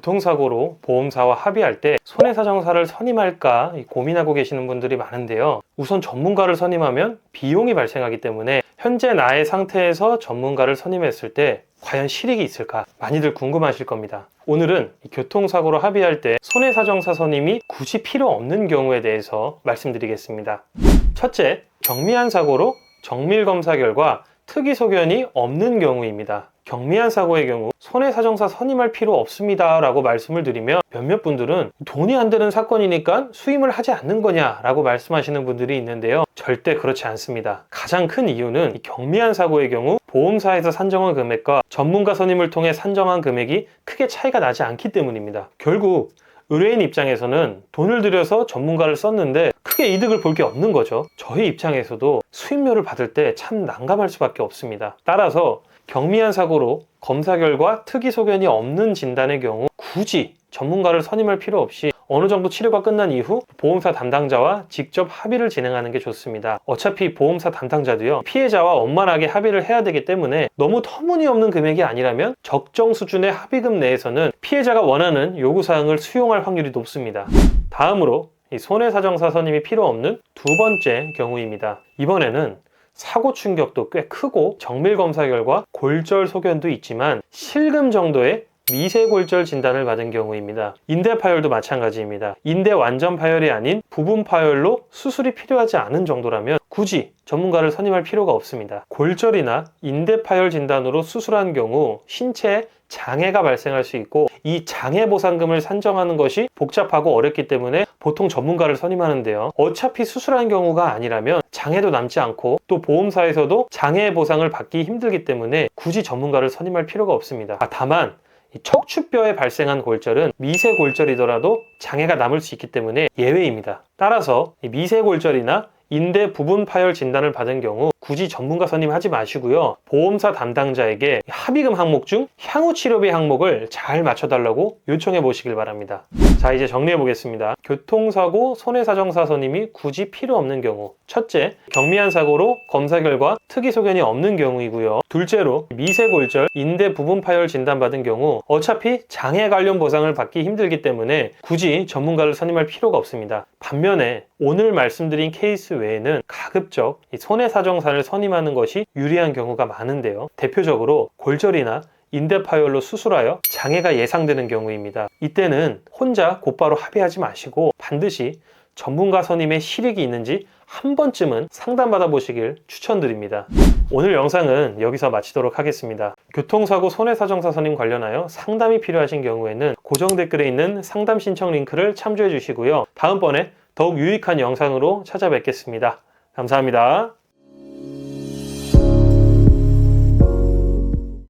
교통사고로 보험사와 합의할 때 손해사정사를 선임할까 고민하고 계시는 분들이 많은데요. 우선 전문가를 선임하면 비용이 발생하기 때문에 현재 나의 상태에서 전문가를 선임했을 때 과연 실익이 있을까? 많이들 궁금하실 겁니다. 오늘은 교통사고로 합의할 때 손해사정사 선임이 굳이 필요 없는 경우에 대해서 말씀드리겠습니다. 첫째, 경미한 사고로 정밀검사 결과 특이소견이 없는 경우입니다. 경미한 사고의 경우 손해사정사 선임할 필요 없습니다 라고 말씀을 드리면 몇몇 분들은 돈이 안 되는 사건이니까 수임을 하지 않는 거냐 라고 말씀하시는 분들이 있는데요. 절대 그렇지 않습니다. 가장 큰 이유는 경미한 사고의 경우 보험사에서 산정한 금액과 전문가 선임을 통해 산정한 금액이 크게 차이가 나지 않기 때문입니다. 결국 의뢰인 입장에서는 돈을 들여서 전문가를 썼는데 크게 이득을 볼 게 없는 거죠. 저희 입장에서도 수임료를 받을 때 참 난감할 수밖에 없습니다. 따라서 경미한 사고로 검사 결과 특이소견이 없는 진단의 경우 굳이 전문가를 선임할 필요 없이 어느 정도 치료가 끝난 이후 보험사 담당자와 직접 합의를 진행하는 게 좋습니다. 어차피 보험사 담당자도요, 피해자와 원만하게 합의를 해야 되기 때문에 너무 터무니없는 금액이 아니라면 적정 수준의 합의금 내에서는 피해자가 원하는 요구사항을 수용할 확률이 높습니다. 다음으로 이 손해사정사 선임이 필요 없는 두 번째 경우입니다. 이번에는 사고 충격도 꽤 크고 정밀검사 결과 골절 소견도 있지만 실금 정도의 미세골절 진단을 받은 경우입니다. 인대 파열도 마찬가지입니다. 인대 완전 파열이 아닌 부분 파열로 수술이 필요하지 않은 정도라면 굳이 전문가를 선임할 필요가 없습니다. 골절이나 인대 파열 진단으로 수술한 경우 신체에 장애가 발생할 수 있고 이 장애 보상금을 산정하는 것이 복잡하고 어렵기 때문에 보통 전문가를 선임하는데요. 어차피 수술한 경우가 아니라면 장애도 남지 않고 또 보험사에서도 장애 보상을 받기 힘들기 때문에 굳이 전문가를 선임할 필요가 없습니다. 다만 척추뼈에 발생한 골절은 미세골절이더라도 장애가 남을 수 있기 때문에 예외입니다. 따라서 미세골절이나 인대 부분 파열 진단을 받은 경우 굳이 전문가 선임하지 마시고요. 보험사 담당자에게 합의금 항목 중 향후 치료비 항목을 잘 맞춰달라고 요청해 보시길 바랍니다. 자, 이제 정리해 보겠습니다. 교통사고 손해사정사 선임이 굳이 필요 없는 경우. 첫째, 경미한 사고로 검사 결과 특이소견이 없는 경우이고요. 둘째로 미세골절, 인대 부분 파열 진단받은 경우 어차피 장애 관련 보상을 받기 힘들기 때문에 굳이 전문가를 선임할 필요가 없습니다. 반면에 오늘 말씀드린 케이스 외에는 가급적 손해사정사를 선임하는 것이 유리한 경우가 많은데요. 대표적으로 골절이나 인대 파열로 수술하여 장애가 예상되는 경우입니다. 이때는 혼자 곧바로 합의하지 마시고 반드시 전문가 선임에 실익이 있는지 한 번쯤은 상담받아 보시길 추천드립니다. 오늘 영상은 여기서 마치도록 하겠습니다. 교통사고 손해사정사 선임 관련하여 상담이 필요하신 경우에는 고정 댓글에 있는 상담 신청 링크를 참조해 주시고요. 다음번에 더욱 유익한 영상으로 찾아뵙겠습니다. 감사합니다.